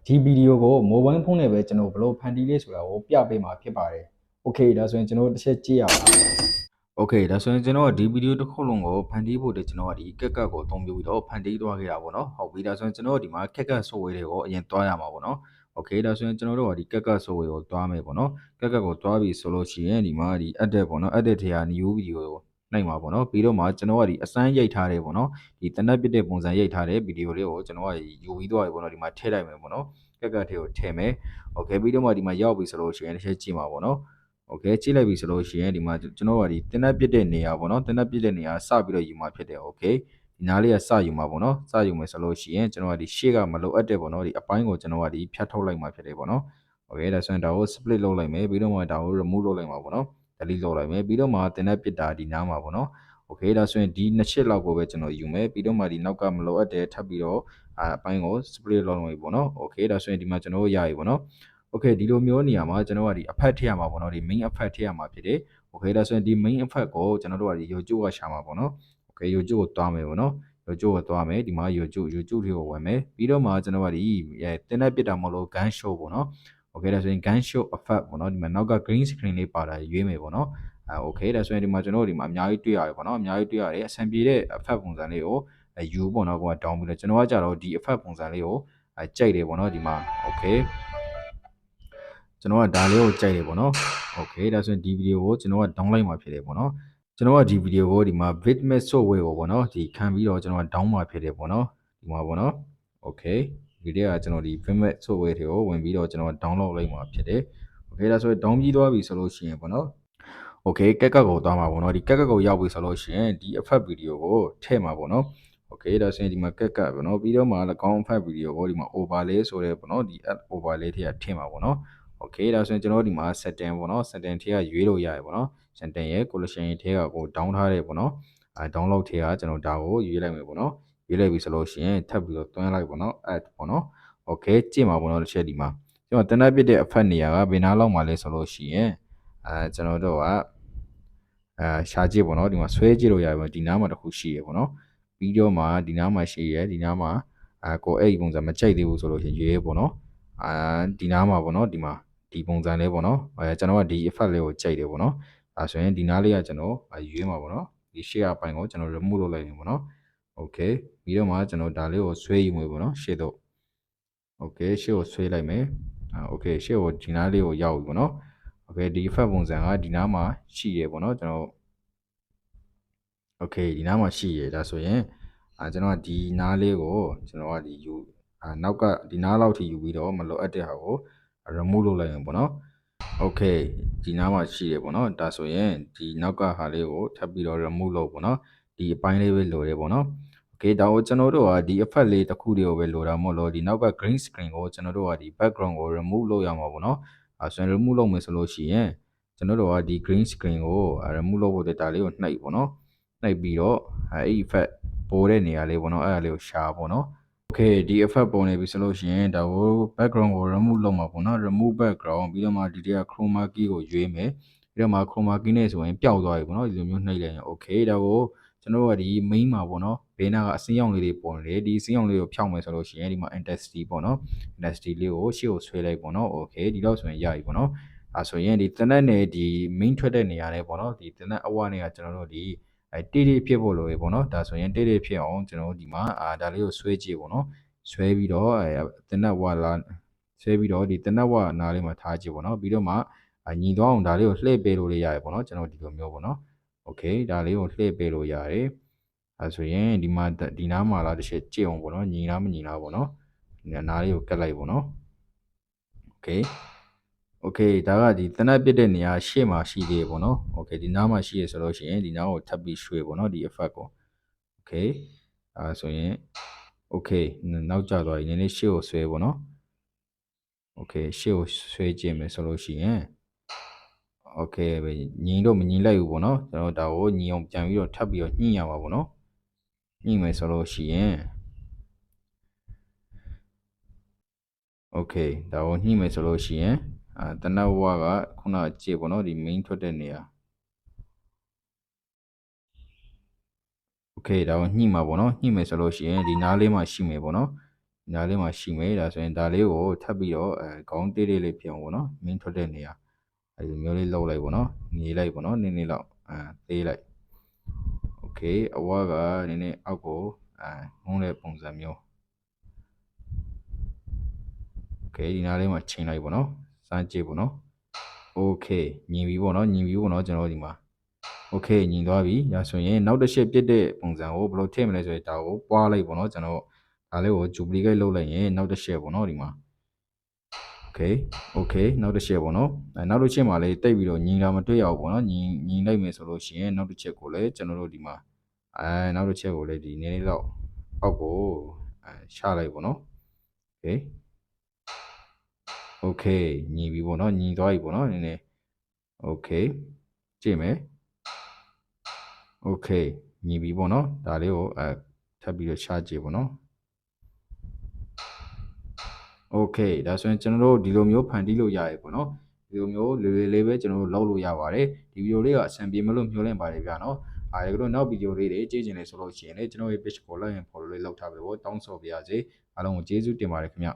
ဒီဗီဒီယိုကို mobile phone နဲ့ပဲကျွန်တော်ဘယ်လိုဖန်တီးလဲဆိုတာကိုပြပေးမှာဖြစ်ပါတယ်။ Okay ဒါဆိုရင်ကျွန်တော်တစ်ချက်ကြည့်ရအောင်။ Okay ဒါဆိုရင်ကျွန်တော်ဒီဗီဒီယိုတစ်ခုလုံးကိုဖန်တီးဖို့ကျွန်တော်ကဒီ CapCut ကိုအသုံးပြုပြီးတော့ဖန်တီးသွားခဲ့တာပေါ့နော်။ဟုတ်ပြီဒါဆိုရင်ကျွန်တော်ဒီမှာ CapCut software တွေကိုအရင်တွားရမှာပေါ့နော်။ Okay ဒါဆိုရင်ကျွန်တော်တို့ကဒီ CapCut software ကိုတွားမယ်ပေါ့နော်။ CapCut ကိုတွားပြီဆိုလို့ရှိရင်ဒီမှာဒီ edit ပေါ့နော် edit ထဲက new video ကိုနှိပ်မှာပေါ့နော်။ပြီးတော့မှကျွန်တော်ကဒီအစမ်းရိုက်ထားတယ်ပေါ့နော်။ဒီတနက်ပြတဲ့ပုံစံရိုက်ထားတဲ့ဗီဒီယိုလေးကိုကျွန်တော်ကယူပြီးသွားပြီပေါ့နော်။ဒီမှာထည့်လိုက်မယ်ပေါ့နော်။ CapCut ထဲကိုထည့်မယ်။ Okay ပြီးတော့မှဒီမှာရောက်ပြီဆိုလို့ရှိရင်တစ်ချက်ကြည့်မှာပေါ့နော်။ Okay ကြည့်လိုက်ပြီဆိုလို့ရှိရင်ဒီမှာကျွန်တော်ကဒီတင်နက်ပြတဲ့နေရာပေါ့နော်တင်နက်ပြတဲ့နေရာစပြီးတော့ယူမှာဖြစ်တယ် Okay ဒီနားလေးကစယူမှာပေါ့နော်စယူမယ်ဆိုလို့ရှိရင်ကျွန်တော်ကဒီရှေ့ကမလိုအပ်တဲ့ပေါ့နော်ဒီအပိုင်းကိုကျွန်တော်ကဒီဖြတ်ထုတ်လိုက်မှာဖြစ်တယ်ပေါ့နော် Okay ဒါဆိုရင်ဒါကို split လုပ်လိုက်မယ်ပြီးတော့မှဒါကို remove လုပ်လိုက်မှာပေါ့နော် delete လုပ်လိုက်မယ်ပြီးတော့မှတင်နက်ပြတာဒီနားမှာပေါ့နော် Okay ဒါဆိုရင်ဒီနှစ်ချက်လောက်ကိုပဲကျွန်တော်ယူမယ်ပြီးတော့မှဒီနောက်ကမလိုအပ်တဲ့ထပ်ပြီးတော့အပိုင်းကို split လုပ်လိုက်ပေါ့နော် Okay ဒါဆိုရင်ဒီမှာကျွန်တော်ရပြီပေါ့နော်Okay ဒီလိုမျိုးနေရာမှာကျွန်တော်ကဒီ effect ထည့်ရမှာပေါ့နော်ဒီ main effect ထည့်ရမှာဖြစ်တယ် Okay ဒါဆိုရင်ဒီ main effect ကိုကျွန်တော်တို့ကဒီ YouTube ကရှာမှာပေါ့နော် Okay YouTube ကိုတွားမယ်ပေါ့နော် YouTube ကိုတွားမယ်ဒီမှာ YouTube တွေကိုဝင်မယ်ပြီးတော့မှကျွန်တော်ကဒီတင်တဲ့ပြစ်တာမဟုတ်လို့ gun show ပေါ့နော် Okay ဒါဆိုရင် gun show effect ပေါ့နော်ဒီမှာနောက်က green screen လေးပါတာရွေးမယ်ပေါ့နော်Okay ဒါဆိုရင်ဒီမှာကျွန်တော်တို့ဒီမှာအများကြီးတွေ့ရတယ်ပေါ့နော်အများကြီးတွေ့ရတယ်အဆင်ပြေတဲ့ effect ပုံစံလေးကိုယူပေါ့နော်ကိုက down ပြီးတော့ကျွန်တော်ကကြတော့ဒီ effect ပုံစံလေးကိုကြိုက်တယ်ပေါ့နော်ဒီမှာ Okay ကျွန်တော်ကဒါလေးကိုကြိုက်တယ်ပေါ့နော် Okay ဒါဆိုရင်ဒီဗီဒီယိုကိုကျွန်တော်က down လိုက်မှာဖြစ်တယ်ပေါ့နော်ကျွန်တော်ကဒီဗီဒီယိုကိုဒီမှာ bitmap software ကိုပေါ့နော်ဒီခံပြီးတော့ကျွန်တော်က down မှာဖြစ်တယ်ပေါ့နော်ဒီမှာပေါ့နော် Okay ဒီတည်းကကျွန်တော်ဒီ bitmap software တွေကိုဝင်ပြီးတော့ကျွန်တော် download လိုက်မှာဖြစ်တယ် Okay ဒါဆိုရင် down ပြီးသွားပြီဆိုလို့ရှိရင်ပေါ့နော် Okay ကက်ကက်ကိုသွားမှာပေါ့နော်ဒီကက်ကက်ကိုရောက်ပြီဆိုလို့ရှိရင်ဒီ effect video ကိုထည့်မှာပေါ့နော် Okay ဒါဆိုရင်ဒီမှာကက်ကက်ပေါ့နော်ပြီးတော့မှ၎င်း effect video ကိုဒီမှာ overlay ဆိုတဲ့ပေါ့နော်ဒီ add overlay ထဲကထည့်မှာပေါ့နော် Okay ဒါဆိုရင်ကျွန်တော်ဒီမှာ setting ပေါ့နော် setting ထဲကရွေးလို့ရတယ်ပေါ့နော် setting ရဲ့ collection ထဲကကို down ထားတယ်ပေါ့နော်download ထဲကကျွန်တော်ဒါကိုရွေးလိုက်မယ်ပေါ့နော်ရွေးလိုက်ပြီဆိုလို့ရှိရင်ထပ်ပြီးတော့တွန်းလိုက်ပေါ့နော် add ပေါ့နော် Okay ကြည့်မှာပေါ့နော်တစ်ချက်ဒီမှာကျွန်တော်တနက်ပြတဲ့ effect နေရာကဘယ်နားလောက်မှာလဲဆိုလို့ရှိရင်ကျွန်တော်တို့ကရှာကြည့်ပေါ့နော်ဒီမှာဆွဲကြည့်လို့ရတယ်ပေါ့ဒီနားမှာတစ်ခုရှိရပေါ့နော်ပြီးတော့မှဒီနားမှာရှိရဒီနားမှာကိုအဲ့ဒီပုံစံမကြိုက်သေးဘူးဆိုလို့ရှိရင်ရွေးပေါ့နော်ဒီနားမှာပေါ့နော်ဒီမှာဒီပုံစံလေးပေါ့နော်ကျွန်တော်ကဒီ effect လေးကိုကြိုက်တယ်ပေါ့နော်ဒါဆိုရင်ဒီနားလေးကကျွန်တော်ရွေးမှာပေါ့နော်ဒီ share အပိုင်းကိုကျွန်တော် remove လုပ်လိုက်ရင်ပေါ့နော် Okay ပြီးတော့မှကျွန်တော်ဒါလေးကိုဆွဲယူမယ်ပေါ့နော်ရှေ့တော့ Okay ရှေ့ကိုဆွဲလိုက်မယ်Okay ရှေ့ကိုဒီနားလေးကိုရောက်ပြီပေါ့နော် Okay ဒီ effect ပုံစံကဒီနားမှာရှိရပေါ့နော်ကျွန်တော် Okay ဒီနားမှာရှိရဒါဆိုရင်ကျွန်တော်ကဒီနားလေးကိုကျွန်တော်ကဒီယူနောက်ကဒီနားလောက်ထိယူပြီးတော့မလိုအပ်တဲ့ဟာကို remove လုပ်လိုက်ရင်ပေါ့နော် Okay ဒီနားမှာရှိရပေါ့နော်ဒါဆိုရင်ဒီနောက်ကဟာလေးကိုထပ်ပြီးတော့ remove လုပ်ပေါ့နော်ဒီအပိုင်းလေးပဲလိုတယ်ပေါ့နော် Okay ဒါကိုကျွန်တော်တို့ကဒီ effect လေးတစ်ခုတည်းကိုပဲလိုတာမဟုတ်လို့ဒီနောက်က green screen ကိုကျွန်တော်တို့ကဒီ background ကို remove လုပ်ရမှာပေါ့နော်ဆိုရင် remove လုပ်မယ်ဆိုလို့ရှိရင်ကျွန်တော်တို့ကဒီ green screen ကို remove လုပ်ဖို့ဒါလေးကိုနှိပ်ပေါ့နော်နှိပ်ပြီးတော့အဲ့ effect ပေါ်တဲ့နေရာလေးပေါ့နော်အဲ့ဒါလေးကိုရှာပေါ့နော် Okay ဒီ effect ပေါ်နေပြီဆိုလို့ရှိရင်ဒါကို background ကို remove လုပ်မှာပေါ့နော် remove background ပြီးတော့မှဒီတည်းက chroma key ကိုရွေးမယ်ပြီးတော့မှ chroma key နဲ့ဆိုရင်ပျောက်သွားပြီပေါ့နော်ဒီလိုမျိုးနှိပ်လိုက်ရင် Okay ဒါကိုကျွန်တော်တို့ကဒီ main မှာပေါ့နော်ဘေးနာကအစင်းရောင်လေးတွေပေါ်နေတယ်ဒီအစင်းရောင်လေးကိုဖြောက်မယ်ဆိုလို့ရှိရင်ဒီမှာ intensity ပေါ့နော် intensity လေးကိုရှေ့ကိုဆွဲလိုက်ပေါ့နော် Okay ဒီလောက်ဆိုရင်ရပြီပေါ့နော်အဲဆိုရင်ဒီတနက်နဲ့ဒီ main ထွက်တဲ့နေရာနဲ့ပေါ့နော်ဒီတနက်အဝနဲ့ကကျွန်တော်တို့ဒီတိတိဖြစ်ဖို့လိုရေပေါ့နော်ဒါဆိုရင်တိတိဖြစ်အောင်ကျွန်တော်တို့ဒီမှာဒါလေးကိုဆွဲကြည့်ပေါ့နော်ဆွဲပြီးတော့တနက်ဝလာဆွဲပြီးတော့ဒီတနက်ဝနားလေးမှာထားကြည့်ပေါ့နော်ပြီးတော့မှညီသွားအောင်ဒါလေးကိုလှည့်ပေးလို့ရတယ်ပေါ့နော်ကျွန်တော်ဒီလိုမျိုးပေါ့နော် Okay ဒါလေးကိုလှည့်ပေးလို့ရတယ်အဲဆိုရင်ဒီမှာဒီနားမှာလာတစ်ချက်ကြည့်အောင်ပေါ့နော်ညီလားမညီလားပေါ့နော်နားလေးကိုကတ်လိုက်ပေါ့နော် Okay Okay ဒါကဒီတနက်ပြတဲ့နေရာရှေ့မှာရှိသေးတယ်ပေါ့နော် Okay ဒီနားမှာရှိရဆိုလို့ရှိရင်ဒီနားကိုထပ်ပြီးရွှေ့ပေါ့နော်ဒီ effect ကို Okay အဲဆိုရင် Okay နောက်ကျသွားပြီနည်းနည်းရှေ့ကိုဆွဲပေါ့နော် Okay ရှေ့ကိုဆွဲကြည့်မယ်ဆိုလို့ရှိရင် Okay ပဲညီတော့မညီလိုက်ဘူးပေါ့နော်ကျွန်တော်ဒါကိုညီအောင်ပြန်ပြီးတော့ထပ်ပြီးတော့ညှိရမှာပေါ့နော်ညှိမယ်ဆိုလို့ရှိရင် Okay ဒါကိုညှိမယ်ဆိုလို့ရှိရင်တနက်ဝကခုနကြည့်ပေါ့နော်ဒီ main ထွက်တဲ့နေရာ Okay ဒါကိုညှိမှာပေါ့နော်ညှိမယ်ဆိုလို့ရှိရင်ဒီနားလေးမှာရှိမယ်ပေါ့နော် ညာလေးမှာရှိမယ်ဒါဆိုရင်ဒါလေးကိုထပ်ပြီးတော့ခေါင်းတေးလေးဖြစ်အောင်ပေါ့နော်မင်းထွက်တဲ့နေရာအဲဒီမျိုးလေးလောက်လိုက်ပေါ့နော်ညီလိုက်ပေါ့နော်နည်းနည်းလောက်သေးလိုက်โอเคအဝါကနည်းနည်းအောက်ကိုငုံးတဲ့ပုံစံမျိုးโอเคဒီနားလေးမှာချိန်လိုက်ပေါ့နော်စမ်းကြည့်ပေါ့နော်โอเคညီပြီပေါ့နော်ညီပြီပေါ့နော်ကျွန်တော်ဒီမှာโอเคညီသွားပြီဒါဆိုရင်နောက်တစ်ချက်ပြစ်တဲ့ပုံစံကိုဘယ်လိုထည့်မလဲဆိုရင်ဒါကိုပွားလိုက်ပေါ့နော်ကျွန်တော်ဒါလေးကို duplicate လုပ်လိုက်ရင်နောက်တစ်ချက်ပေါ့နော်ဒီမှာโอเคနောက်တစ်ချက်ပေါ့နော်နောက်တစ်ချက်မှာလည်းတိတ်ပြီးတော့ညီလာမတွေ့ရဘူးပေါ့နော်ညီလိုက်မယ်ဆိုလို့ရှိရင်နောက်တစ်ချက်ကိုလည်းကျွန်တော်တို့ဒီမှာနောက်တစ်ချက်ကိုလည်းဒီနည်းနည်းတော့အောက်ကိုချလိုက်ပေါ့နော်โอเคညီပြီပေါ့နော်ညီသွားပြီပေါ့နော်နည်းနည်းโอเคကြည့်မယ်โอเคညီပြီပေါ့နော်ဒါလေးကိုထပ်ပြီးတော့ချကြည့်ပေါ့နော်โอเคဒါဆိုရင်ကျွန်တော်တို့ဒီလိုမျိုးဖန်တီးလို့ရရပေါ့နော်ဒီလိုမျိုးလွယ်လွယ်လေးပဲကျွန်တော်တို့လုပ်လို့ရပါတယ်ဒီဗီဒီယိုလေးကအဆင်ပြေမလို့မျှော်လင့်ပါတယ်ဗျာနော်ဒီလိုနောက်ဗီဒီယိုလေးတွေကြည့်ချင်တယ်ဆိုလို့ရှိရင်လည်းကျွန်တော်ရဲ့ page ကို like and follow လေးလုပ်ထားပေးဖို့တောင်းဆိုပါရစေအားလုံးကိုကျေးဇူးတင်ပါတယ်ခင်ဗျ